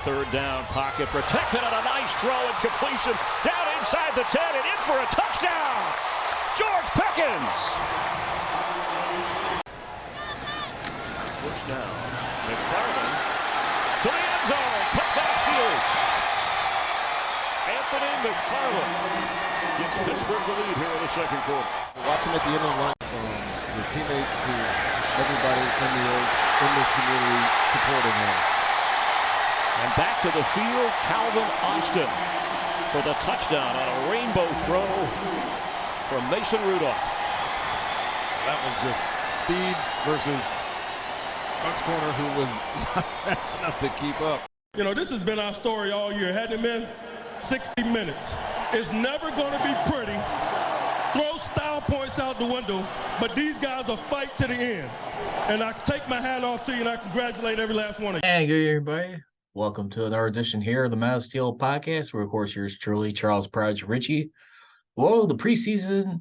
third down. Pocket protected on a nice throw and completion. Down inside the 10 and in for a touchdown. George Pickens. First down. McFarland to the end zone. Touchdown Steelers. Anthony McFarland gives Pittsburgh the lead here in the second quarter. Watch him at the end of the line from his teammates to everybody in this community supporting him. And back to the field, Calvin Austin for the touchdown on a rainbow throw from Mason Rudolph. That was just speed versus Bucs corner who was not fast enough to keep up. You know, this has been our story all year, hadn't it been? 60 minutes. It's never going to be pretty. Throw style points out the window, but these guys will fight to the end. And I take my hat off to you, and I congratulate every last one of you. Hey, good everybody. Welcome to another edition here of the Mouth Steel Podcast, where, of course, yours truly, Charles Prodigy Richey. Well, the preseason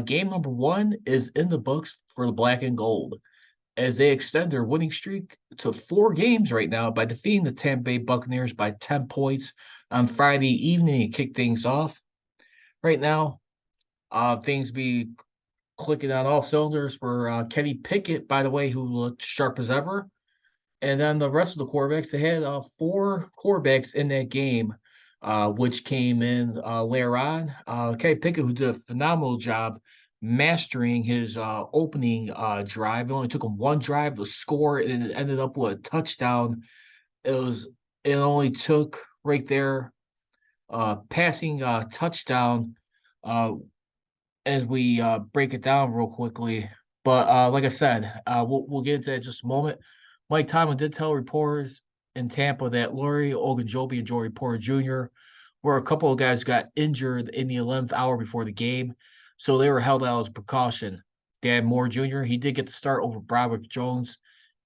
game number 1 is in the books for the Black and Gold, as they extend their winning streak to 4 games right now by defeating the Tampa Bay Buccaneers by 10 points on Friday evening to kick things off. Right now, things be clicking on all cylinders for Kenny Pickett, by the way, who looked sharp as ever. And then the rest of the quarterbacks, they had 4 quarterbacks in that game, which came in later on. Kenny Pickett, who did a phenomenal job mastering his opening drive. It only took him 1 drive to score, and it ended up with a touchdown. It only took right there passing touchdown as we break it down real quickly. But like I said, we'll get into that in just a moment. Mike Tomlin did tell reporters in Tampa that Larry Ogunjobi and Joey Porter Jr. were a couple of guys who got injured in the 11th hour before the game, so they were held out as precaution. Dan Moore Jr., he did get the start over Broderick Jones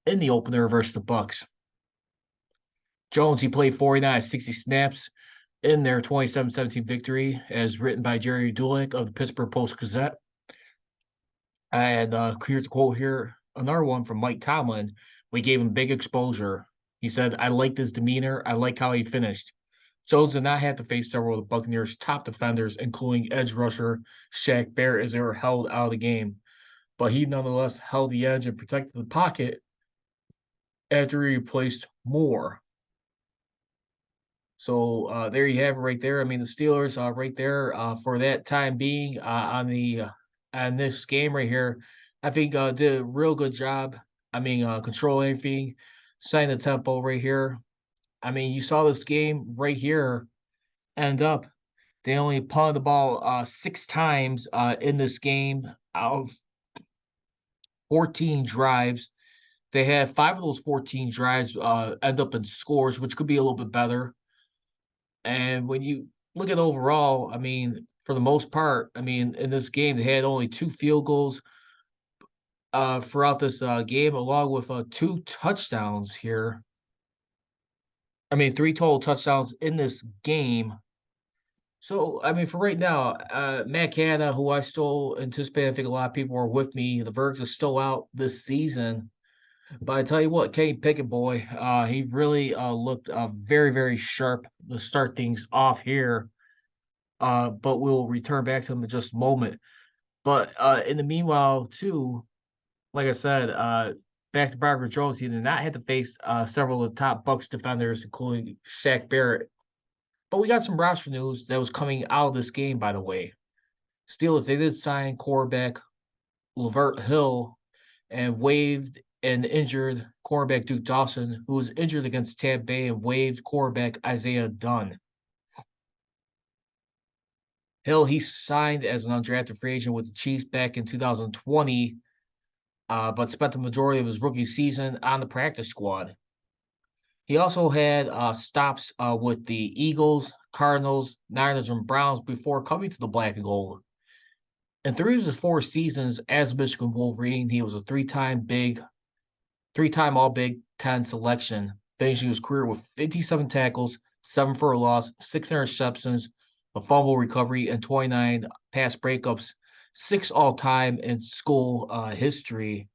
in the opener versus the Bucs. Jones, he played 49 of 60 snaps in their 27-17 victory, as written by Jerry Dulac of the Pittsburgh Post-Gazette. And here's a quote here, another one from Mike Tomlin. We gave him big exposure. He said, I liked his demeanor. I like how he finished. Jones did not have to face several of the Buccaneers' top defenders, including edge rusher Shaq Barrett, as they were held out of the game. But he nonetheless held the edge and protected the pocket after he replaced Moore. So there you have it right there. I mean, the Steelers right there for that time being on this game right here, I think did a real good job. I mean, control everything, setting the tempo right here. I mean, you saw this game right here end up. They only punted the ball 6 times in this game out of 14 drives. They had 5 of those 14 drives end up in scores, which could be a little bit better. And when you look at overall, I mean, for the most part, I mean, in this game, they had only 2 field goals throughout this game, along with 2 touchdowns here. I mean, 3 total touchdowns in this game. So, I mean, for right now, Matt Canada, who I still anticipate, I think a lot of people are with me, the verdict is still out this season. But I tell you what, Kenny Pickett, boy, he really looked very, very sharp to start things off here. But we'll return back to him in just a moment. But in the meanwhile, too, like I said, back to Broderick Jones, he did not have to face several of the top Bucs defenders, including Shaq Barrett. But we got some roster news that was coming out of this game, by the way. Steelers, they did sign quarterback Lavert Hill and waived an injured quarterback Duke Dawson, who was injured against Tampa Bay, and waived quarterback Isaiah Dunn. Hill, he signed as an undrafted free agent with the Chiefs back in 2020, but spent the majority of his rookie season on the practice squad. He also had stops with the Eagles, Cardinals, Niners, and Browns before coming to the Black and Gold. In 3 of his 4 seasons as a Michigan Wolverine, he was a 3-time All Big Ten selection, finishing his career with 57 tackles, 7 for a loss, 6 interceptions, a fumble recovery, and 29 pass breakups, 6 all-time in school history.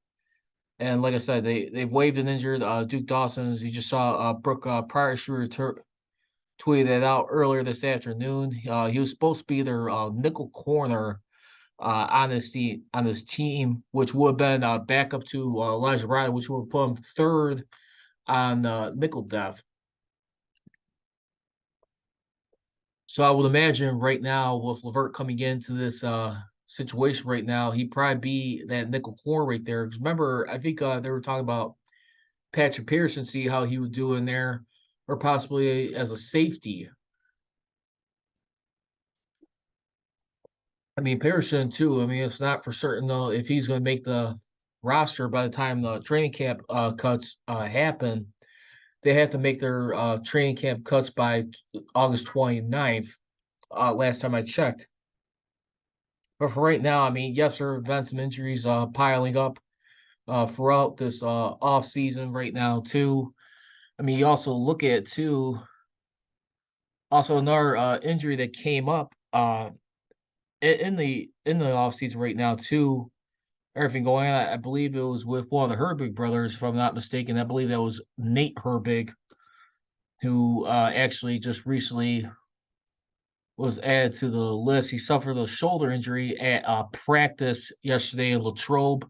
And like I said, they've waived an injured Duke Dawson. As you just saw, Brooke Pryor tweeted that out earlier this afternoon. He was supposed to be their nickel corner on this team, which would have been backup to Elijah Riley, which would have put him third on nickel depth. So I would imagine right now with Levert coming into this situation right now, he'd probably be that nickel corner right there. Because remember, I think they were talking about Patrick Pearson, see how he would do in there, or possibly as a safety. I mean, Pearson too. I mean, it's not for certain though if he's going to make the roster by the time the training camp cuts happen. They have to make their training camp cuts by August 29th. Last time I checked. But for right now, I mean, yes, there have been some injuries piling up throughout this off season right now too. I mean, you also look at too. Also, another injury that came up in the offseason right now too. Everything going on. I believe it was with one of the Herbig brothers, if I'm not mistaken. I believe that was Nate Herbig, who actually just recently was added to the list. He suffered a shoulder injury at practice yesterday in Latrobe.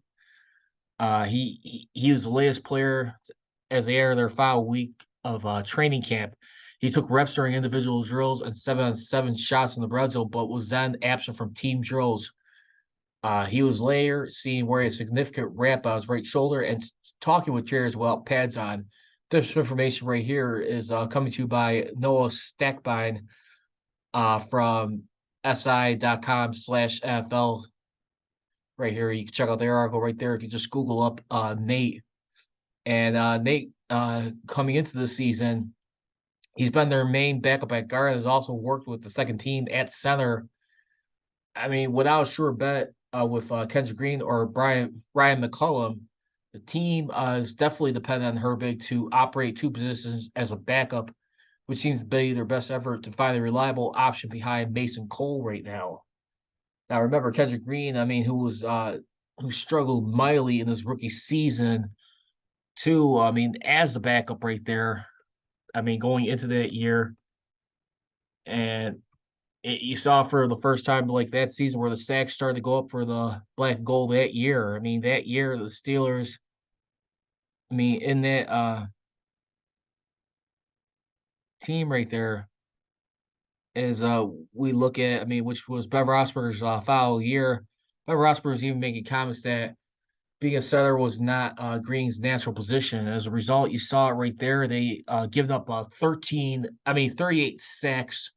He was the latest player as they enter their final week of training camp. He took reps during individual drills and 7-on-7 shots in the red zone, but was then absent from team drills. He was later seen wearing a significant wrap on his right shoulder and talking with chairs without pads on. This information right here is coming to you by Noah Stackbine from si.com/NFL. Right here, you can check out their article right there if you just Google up Nate. And Nate, coming into the season, he's been their main backup at guard. Has also worked with the second team at center. I mean, without a sure bet with Kendrick Green or Ryan McCullum, the team is definitely dependent on Herbig to operate two positions as a backup, which seems to be their best effort to find a reliable option behind Mason Cole right now. Now, remember Kendrick Green, I mean, who struggled mightily in his rookie season, too. I mean, as the backup right there. I mean, going into that year, and you saw for the first time like that season where the sacks started to go up for the black and gold that year. I mean, that year the Steelers. I mean, in that team right there, as we look at, I mean, which was Ben Roethlisberger's foul year. Ben Roethlisberger was even making comments that being a center was not Green's natural position. As a result, you saw it right there. They given up 38 sacks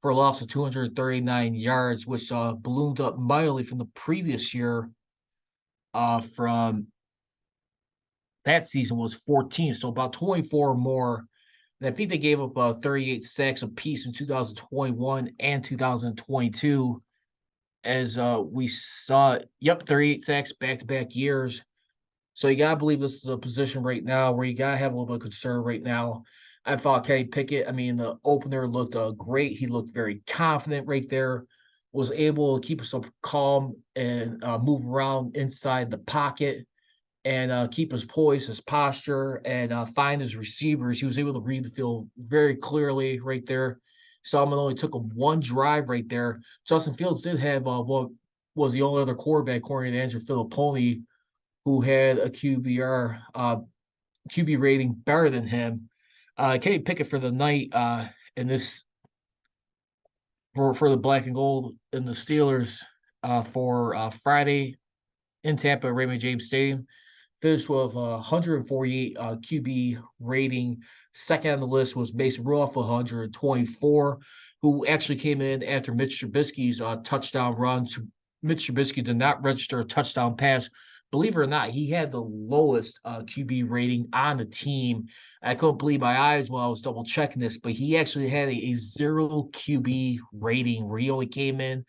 for a loss of 239 yards, which ballooned up mildly from the previous year. From that season was 14, so about 24 more. And I think they gave up 38 sacks apiece in 2021 and 2022. As we saw, 38 sacks back-to-back years. So you gotta believe this is a position right now where you gotta have a little bit of concern right now. I thought Kenny Pickett, I mean, the opener looked great. He looked very confident right there, was able to keep himself calm and move around inside the pocket and keep his poise, his posture, and find his receivers. He was able to read the field very clearly right there. Solomon only took him one drive right there. Justin Fields did have what was the only other quarterback, according to Andrew Filipponi, who had a QB rating better than him. Kenny Pickett for the night in this for the black and gold in the Steelers for Friday in Tampa, Raymond James Stadium. Finished with 148 QB rating. Second on the list was Mason Rudolph, 124, who actually came in after Mitch Trubisky's touchdown run. Mitch Trubisky did not register a touchdown pass. Believe it or not, he had the lowest QB rating on the team. I couldn't believe my eyes while I was double checking this, but he actually had a 0 QB rating where he only came in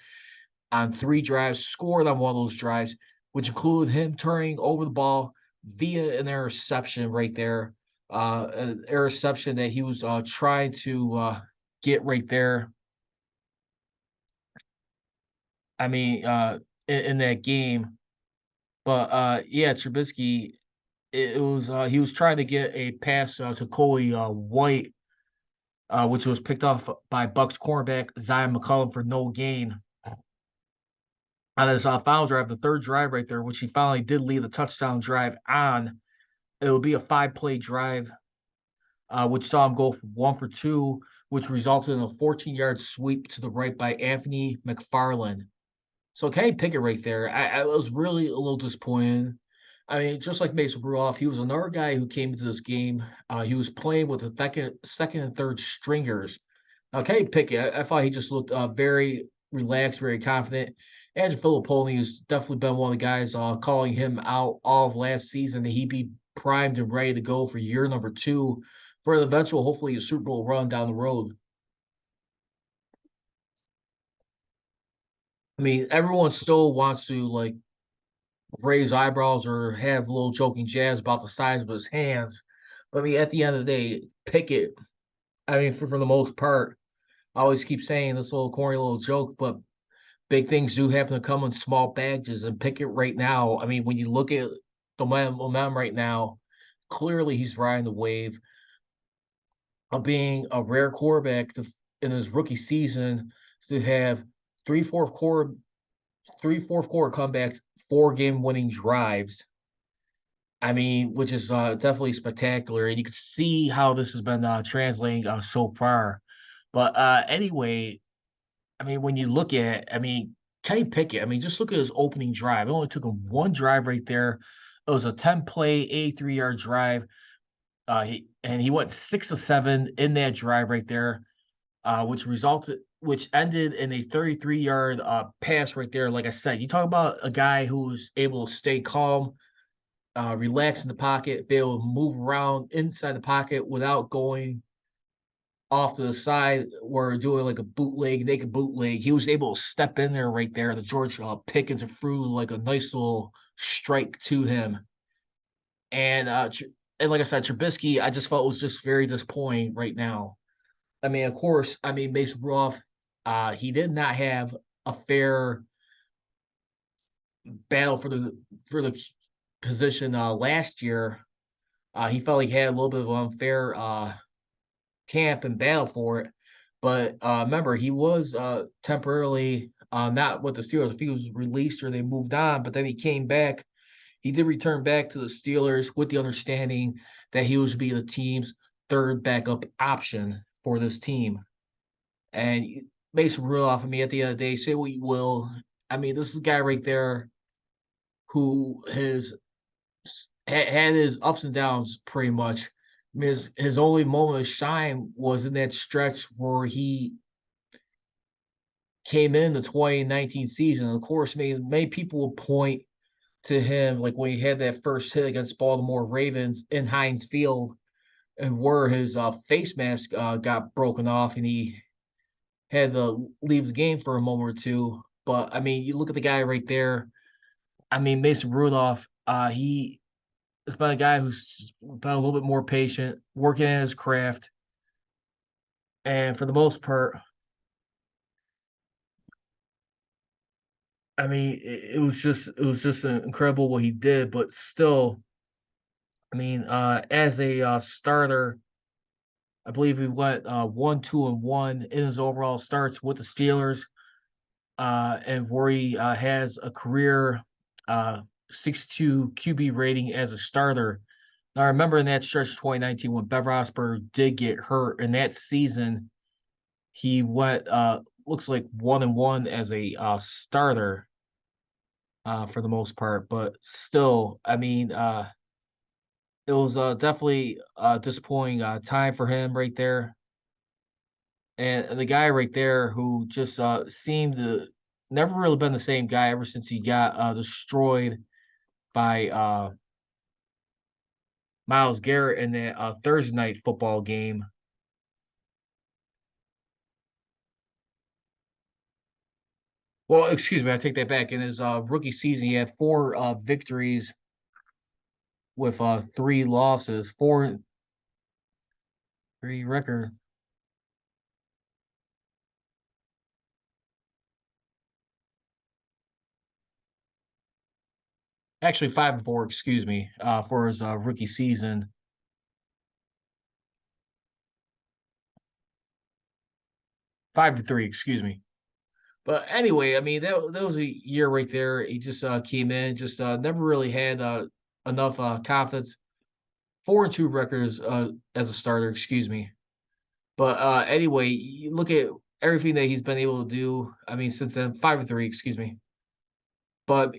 on 3 drives, scored on one of those drives, which included him turning over the ball via an interception right there. An interception that he was trying to get right there. I mean, in that game. But yeah, Trubisky, it was he was trying to get a pass to Coley White, which was picked off by Bucs cornerback Zion McCullum for no gain on his final drive, the third drive right there, which he finally did lead the touchdown drive on. It would be a 5-play drive, which saw him go 1 for 2, which resulted in a 14-yard sweep to the right by Anthony McFarland. So Kenny Pickett right there, I was really a little disappointed. I mean, just like Mason Rudolph, he was another guy who came into this game. He was playing with the second and third stringers. Now, Kenny Pickett, I thought he just looked very relaxed, very confident. Andrew Filipponi has definitely been one of the guys calling him out all of last season that he'd be primed and ready to go for year number 2 for an eventual, hopefully, a Super Bowl run down the road. I mean, everyone still wants to like raise eyebrows or have little joking jabs about the size of his hands. But I mean, at the end of the day, Pickett, I mean, for the most part, I always keep saying this little corny little joke, but big things do happen to come in small packages. And Pickett right now, I mean, when you look at the momentum right now, clearly he's riding the wave of being a rare quarterback in his rookie season to have three fourth quarter fourth quarter comebacks, 4-game winning drives. I mean, which is definitely spectacular, and you can see how this has been translating so far. But anyway, I mean, when you look at, I mean, Kenny Pickett, I mean, just look at his opening drive. It only took him one drive right there. It was a 10-play, 83-yard drive. He went 6 of 7 in that drive right there, which ended in a 33-yard pass right there. Like I said, you talk about a guy who's able to stay calm, relax in the pocket, be able to move around inside the pocket without going off to the side or doing like a bootleg, naked bootleg. He was able to step in there right there. The George Pickens threw like a nice little strike to him. And like I said, Trubisky, I just felt was just very disappointing right now. I mean, of course, I mean Mason Rudolph, he did not have a fair battle for the position last year. He felt like he had a little bit of unfair camp and battle for it. But remember, he was temporarily not with the Steelers. If he was released or they moved on, but then he came back. He did return back to the Steelers with the understanding that he was to be the team's third backup option for this team. And Mason Rudolph, I mean, at the end of the day, say what you will. I mean, this is a guy right there who has had his ups and downs pretty much. I mean, his only moment of shine was in that stretch where he came in the 2019 season. Of course, many people will point to him like when he had that first hit against Baltimore Ravens in Heinz Field, and where his face mask got broken off, and he had to leave the game for a moment or two. But I mean, you look at the guy right there. I mean, Mason Rudolph. He has been a guy who's been a little bit more patient, working at his craft, and for the most part, I mean, it was just incredible what he did. But still, I mean, as a starter, I believe he went 1-2-1 in his overall starts with the Steelers, and where he has a career 62 QB rating as a starter. Now, I remember in that stretch 2019 when Ben Roethlisberger did get hurt in that season, he went looks like 1-1 as a starter for the most part, but still, I mean, it was definitely a disappointing time for him right there. And the guy right there who just seemed to never really been the same guy ever since he got destroyed by Myles Garrett in that Thursday night football game. Well, excuse me, I take that back. In his rookie season, he had 4 victories with 3 losses, 4-3 record. Actually, 5-4, excuse me, for his rookie season. 5-3, excuse me. But anyway, I mean that was a year right there. He just came in, just never really had enough confidence. 4-2 records as a starter, excuse me. But anyway, you look at everything that he's been able to do. I mean, since then, 5-3, excuse me. But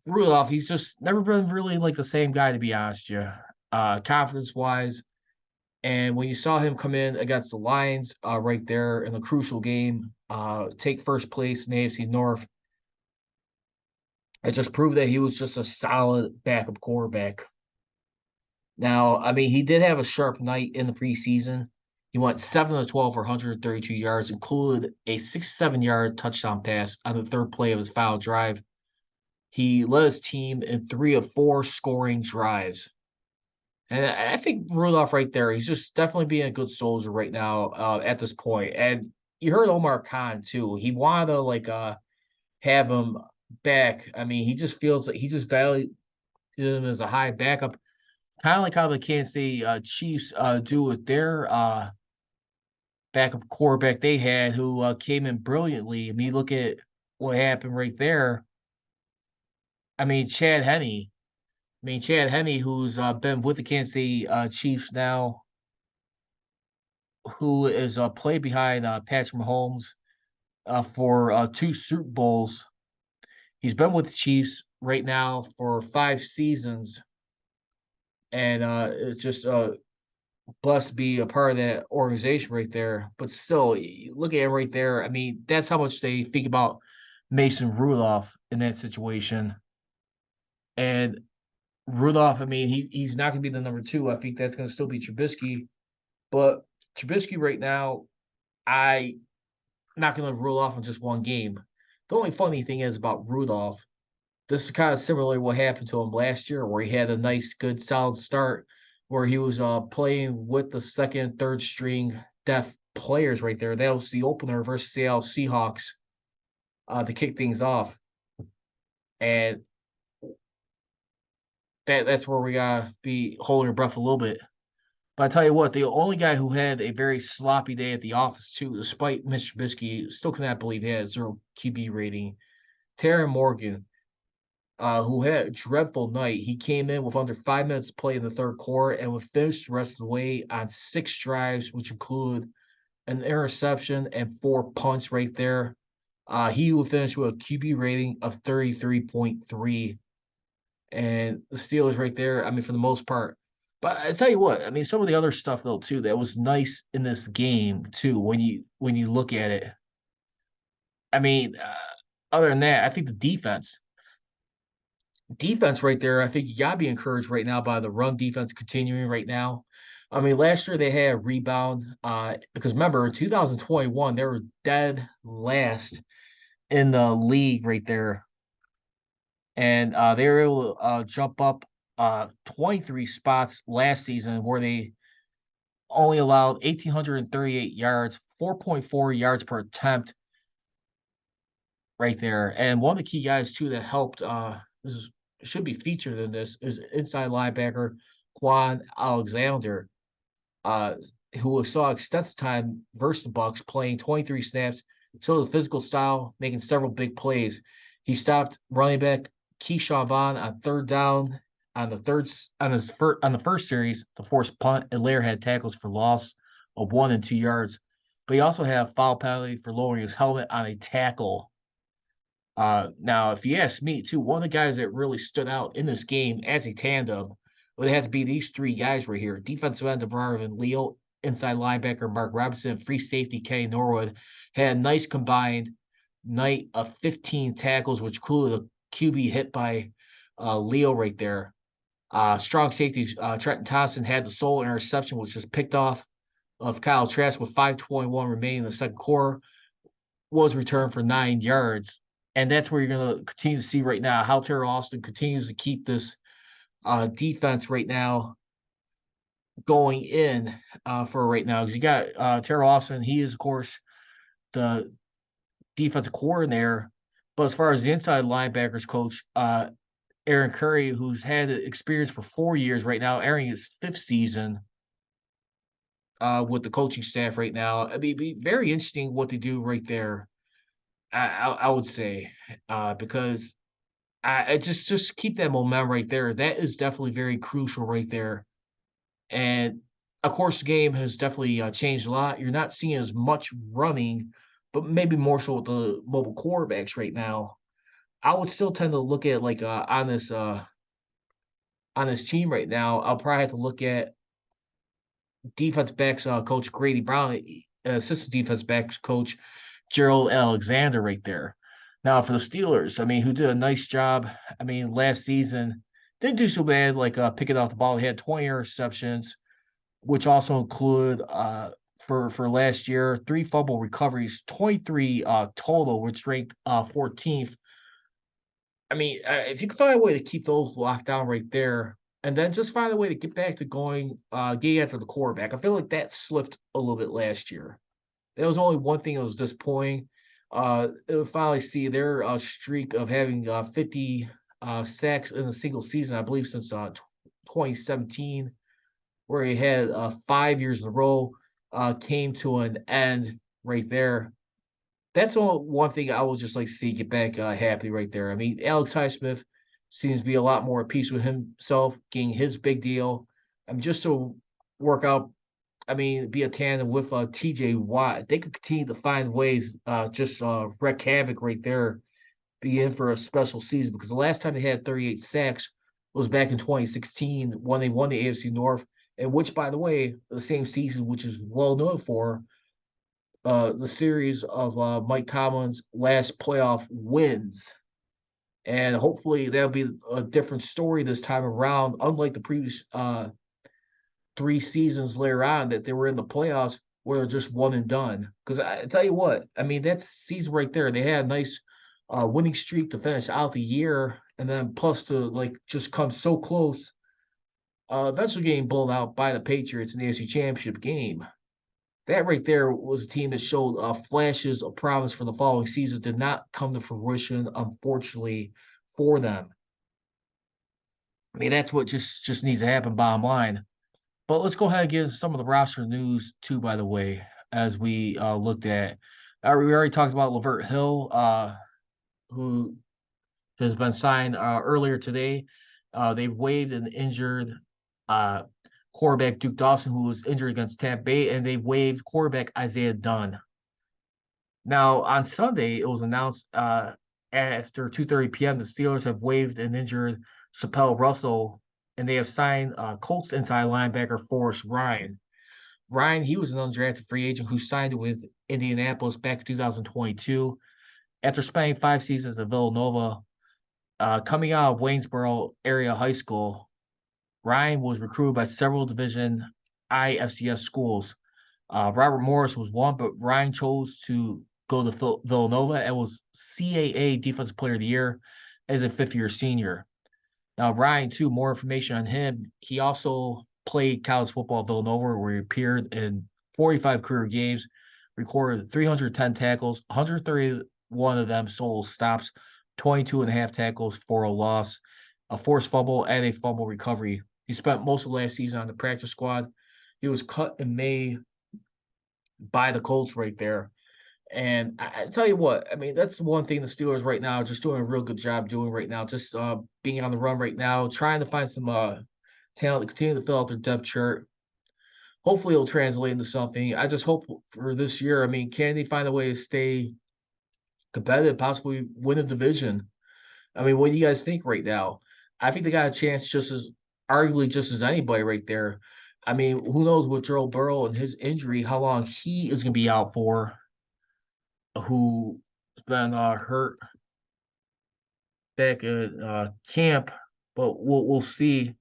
Rudolph, he's just never been really like the same guy, to be honest with you. Confidence wise, and when you saw him come in against the Lions, right there in the crucial game, take first place in the AFC North, it just proved that he was just a solid backup quarterback. Now, I mean, he did have a sharp night in the preseason. He went 7 of 12 for 132 yards, included a 67-yard touchdown pass on the third play of his final drive. He led his team in 3 of 4 scoring drives. And I think Rudolph right there, he's just definitely being a good soldier right now at this point. And you heard Omar Khan too. He wanted to have him back. I mean, he just feels like he just valued him as a high backup, kind of like how the Kansas City Chiefs do with their backup quarterback they had, who came in brilliantly. I mean, look at what happened right there. I mean, Chad Henne. Chad Henne, who's been with the Kansas City Chiefs now, who is played behind Patrick Mahomes for 2 Super Bowls. He's been with the Chiefs right now for 5 seasons, and it's just blessed to be a part of that organization right there. But still, you look at it right there. I mean, that's how much they think about Mason Rudolph in that situation. And Rudolph, I mean, he's not going to be the number 2. I think that's going to still be Trubisky. But Trubisky right now, I not going to rule off in just one game. The only funny thing is about Rudolph, this is kind of similar to what happened to him last year, where he had a nice, good, solid start, where he was playing with the second, third string depth players right there. That was the opener versus the Seattle Seahawks to kick things off. And that's where we gotta be holding our breath a little bit. But I tell you what, the only guy who had a very sloppy day at the office too, despite Mr. Trubisky, still cannot believe he had a 0 QB rating. Taron Morgan, who had a dreadful night. He came in with under 5 minutes to play in the third quarter and would finish the rest of the way on 6 drives, which include an interception and 4 punts right there. He would finish with a QB rating of 33.3. And the Steelers right there, I mean, for the most part. But I tell you what, I mean, some of the other stuff though too that was nice in this game too. When you look at it, I mean, other than that, I think the defense right there, I think you gotta be encouraged right now by the run defense continuing right now. I mean, last year they had a rebound because remember in 2021 they were dead last in the league right there, and they were able to jump up 23 spots last season where they only allowed 1,838 yards, 4.4 yards per attempt right there. And one of the key guys too that helped should be featured in this is inside linebacker Quan Alexander, who saw extensive time versus the Bucs, playing 23 snaps, showed the physical style, making several big plays. He stopped running back Keyshawn Vaughn on third down on the first series to force punt, and later had tackles for loss of 1 and 2 yards. But he also had a foul penalty for lowering his helmet on a tackle. Now, if you ask me, too, one of the guys that really stood out in this game as a tandem would have to be these 3 guys right here. Defensive end DeVarvin Leo, inside linebacker Mark Robinson, free safety Kenny Norwood had a nice combined night of 15 tackles, which included a QB hit by Leo right there. Strong safety Trenton Thompson had the sole interception, which was picked off of Kyle Trask with 5:21 remaining in the second quarter, was returned for 9 yards. And that's where you're going to continue to see right now how Terrell Austin continues to keep this defense right now going in for right now. Because you got Terrell Austin. He is, of course, the defensive coordinator. But as far as the inside linebackers coach, Aaron Curry, who's had experience for 4 years right now, entering his 5th season with the coaching staff right now. I mean, it'd be very interesting what they do right there. I would say because I just keep that momentum right there. That is definitely very crucial right there. And of course, the game has definitely changed a lot. You're not seeing as much running, but maybe more so with the mobile quarterbacks right now. I would still tend to look at like on this team right now. I'll probably have to look at defense backs coach Grady Brown, assistant defense backs coach Gerald Alexander right there. Now for the Steelers, I mean, who did a nice job. I mean, last season didn't do so bad. Like picking off the ball, he had 20 interceptions, which also include for last year 3 fumble recoveries, 23 total, which ranked 14th. I mean, if you can find a way to keep those locked down right there, and then just find a way to get back to getting after the quarterback. I feel like that slipped a little bit last year. There was only one thing that was disappointing. It'll finally see their streak of having 50 sacks in a single season, I believe, since 2017, where he had 5 years in a row, came to an end right there. That's all one thing I would just like to see get back happy right there. I mean, Alex Highsmith seems to be a lot more at peace with himself, getting his big deal. I mean, just to work out, I mean, be a tandem with TJ Watt. They could continue to find ways, just wreak havoc right there, be in for a special season because the last time they had 38 sacks was back in 2016 when they won the AFC North, and which, by the way, the same season, which is well known for the series of Mike Tomlin's last playoff wins. And hopefully that'll be a different story this time around, unlike the previous 3 seasons later on that they were in the playoffs where they're just one and done. Because I tell you what, I mean, that season right there, they had a nice winning streak to finish out the year, and then plus to like just come so close, eventually getting blown out by the Patriots in the AFC Championship game. That right there was a team that showed flashes of promise for the following season, did not come to fruition, unfortunately, for them. I mean, that's what just needs to happen, bottom line. But let's go ahead and get some of the roster news too, by the way, as we looked at. We already talked about Lavert Hill, who has been signed earlier today. They've waived an injured uh, quarterback Duke Dawson, who was injured against Tampa Bay, and they waived quarterback Isaiah Dunn. Now, on Sunday, it was announced after 2:30 p.m. the Steelers have waived an injured Chappelle Russell, and they have signed Colts inside linebacker Forrest Ryan. Ryan, he was an undrafted free agent who signed with Indianapolis back in 2022. After spending 5 seasons at Villanova, coming out of Waynesboro area high school, Ryan was recruited by several Division I FCS schools. Robert Morris was one, but Ryan chose to go to Villanova and was CAA Defensive Player of the Year as a 5th-year senior. Now, Ryan, too, more information on him. He also played college football at Villanova, where he appeared in 45 career games, recorded 310 tackles, 131 of them solo stops, 22 and a half tackles for a loss, a forced fumble, and a fumble recovery. He spent most of last season on the practice squad. He was cut in May by the Colts right there. And I tell you what, I mean, that's the one thing the Steelers right now are just doing a real good job doing right now, just being on the run right now, trying to find some talent to continue to fill out their depth chart. Hopefully it'll translate into something. I just hope for this year, I mean, can they find a way to stay competitive, possibly win a division? I mean, what do you guys think right now? I think they got a chance arguably just as anybody right there. I mean, who knows with Joe Burrow and his injury, how long he is going to be out for, who's been hurt back at camp, but we'll see.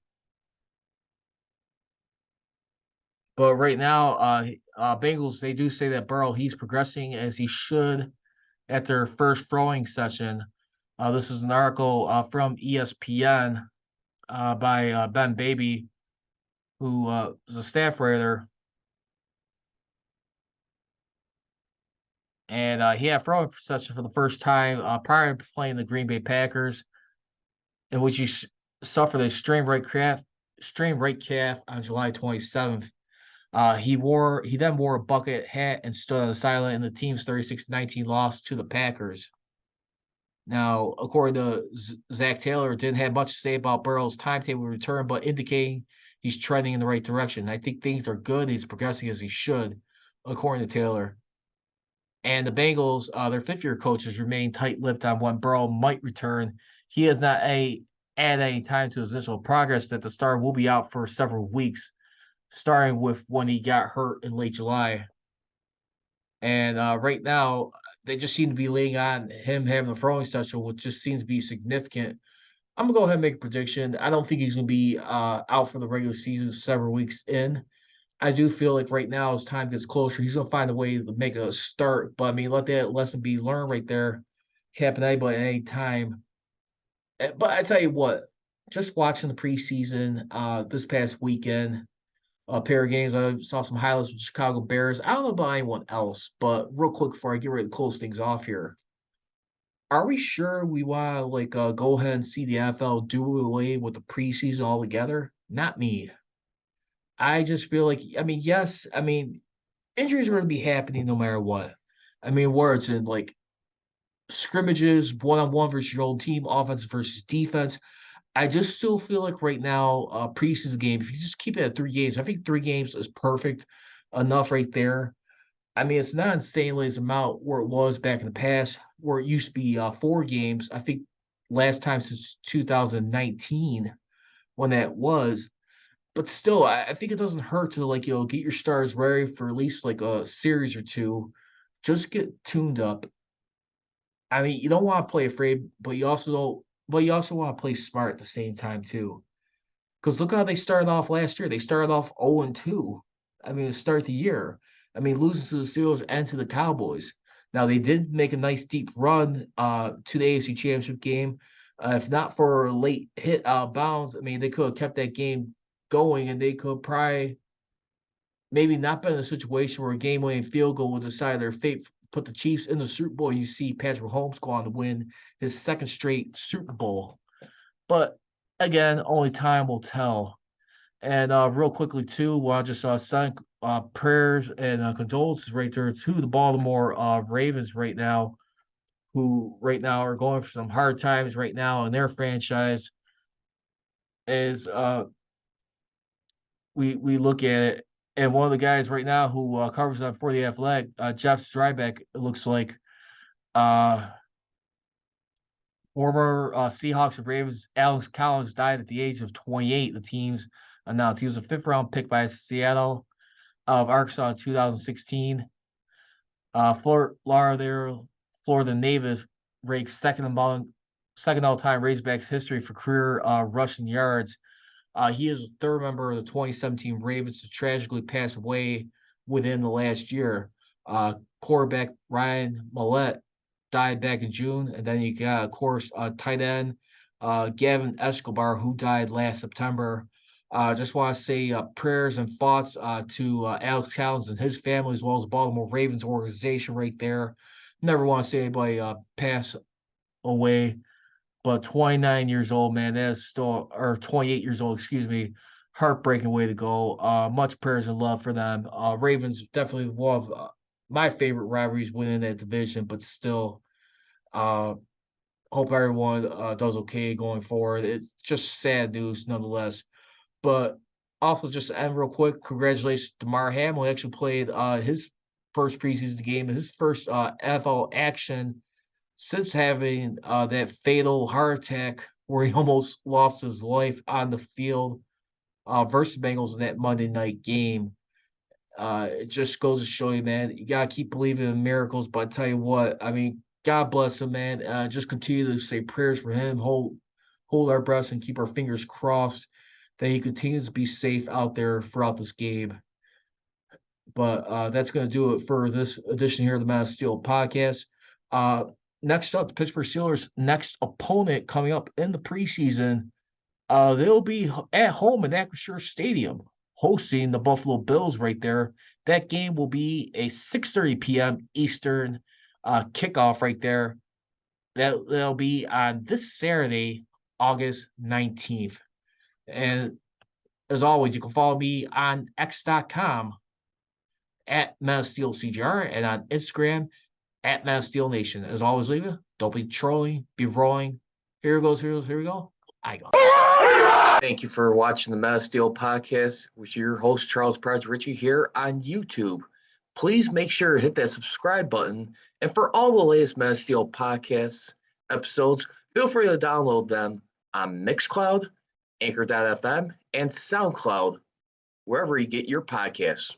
But right now, Bengals, they do say that Burrow, he's progressing as he should at their first throwing session. This is an article from ESPN by Ben Baby, who is a staff writer. And he had throwing session for the first time prior to playing the Green Bay Packers. in which he suffered a strained right calf on July 27th. He then wore a bucket hat and stood on the sideline in the team's 36-19 loss to the Packers. Now, according to Zach Taylor, didn't have much to say about Burrow's timetable return, but indicating he's trending in the right direction. I think things are good. He's progressing as he should, according to Taylor. And the Bengals, their fifth-year coaches remain tight-lipped on when Burrow might return. He has not added any time to his initial progress that the star will be out for several weeks, starting with when he got hurt in late July. And right now, they just seem to be laying on him having a throwing special, which just seems to be significant. I'm gonna go ahead and make a prediction. I don't think he's gonna be out for the regular season several weeks in. I do feel like right now, as time gets closer, he's gonna find a way to make a start. But I mean, let that lesson be learned right there. Happen to anybody at any time. But I tell you what, just watching the preseason this past weekend, a pair of games. I saw some highlights with Chicago Bears. I don't know about anyone else, but real quick before I get ready to close things off here, are we sure we want to go ahead and see the NFL do away with the preseason altogether? Not me. I just feel like, I mean, yes, I mean, injuries are going to be happening no matter what. I mean, where it's in like scrimmages, one-on-one versus your own team, offense versus defense. I just still feel like right now, preseason game, if you just keep it at 3 games, I think 3 games is perfect enough right there. I mean, it's not insanely as amount where it was back in the past, where it used to be 4 games. I think last time since 2019 when that was. But still, I think it doesn't hurt to get your stars ready for at least like a series or two. Just get tuned up. I mean, you don't want to play afraid, but you also don't. But you also want to play smart at the same time too. Because look how they started off last year. They started off 0-2. I mean, to start the year. I mean, losing to the Steelers and to the Cowboys. Now they did make a nice deep run to the AFC Championship game. If not for a late hit out of bounds, I mean, they could have kept that game going, and they could probably maybe not been in a situation where a game-winning field goal would decide their fate, put the Chiefs in the Super Bowl. You see Patrick Mahomes go on to win his second straight Super Bowl. But again, only time will tell. And real quickly too, I just send prayers and condolences right there to the Baltimore Ravens right now, who right now are going for some hard times right now in their franchise. As we look at it, and one of the guys right now who covers them for the Athletic, Jeff Strybeck, it looks like former Seahawks and Ravens Alex Collins died at the age of 28. The teams announced he was a fifth-round pick by Seattle of Arkansas in 2016. Florida native, ranks second all-time Razorbacks history for career rushing yards. He is the third member of the 2017 Ravens to tragically pass away within the last year. Quarterback Ryan Mallett died back in June, and then you got, of course, tight end Gavin Escobar, who died last September. Just want to say prayers and thoughts to Alex Collins and his family, as well as the Baltimore Ravens organization right there. Never want to see anybody pass away. But 29 years old, man, that is still, or 28 years old, excuse me, heartbreaking way to go. Much prayers and love for them. Ravens definitely one of my favorite rivalries winning that division, but still, hope everyone does okay going forward. It's just sad news nonetheless. But also, just to end real quick, congratulations to Damar Hamlin, who actually played his first preseason game, his first NFL action since having that fatal heart attack where he almost lost his life on the field versus Bengals in that Monday night game. It just goes to show you, man, you got to keep believing in miracles. But I tell you what, I mean, God bless him, man. Just continue to say prayers for him, hold our breaths, and keep our fingers crossed that he continues to be safe out there throughout this game. But that's going to do it for this edition here of the Mass Steel podcast. Next up, the Pittsburgh Steelers' next opponent coming up in the preseason, they'll be at home in Acrisure Stadium, hosting the Buffalo Bills right there. That game will be a 6:30 p.m. Eastern kickoff right there. That'll be on this Saturday, August 19th. And as always, you can follow me on x.com at MassSteelCGR and on Instagram at MassSteelNation. As always, leave it. Don't be trolling, be rolling. Here we go. I go. Thank you for watching the Mass Steel Podcast with your host, Charles Prodigy Richey, here on YouTube. Please make sure to hit that subscribe button. And for all the latest Mass Steel Podcast episodes, feel free to download them on Mixcloud, Anchor.fm, and SoundCloud, wherever you get your podcasts.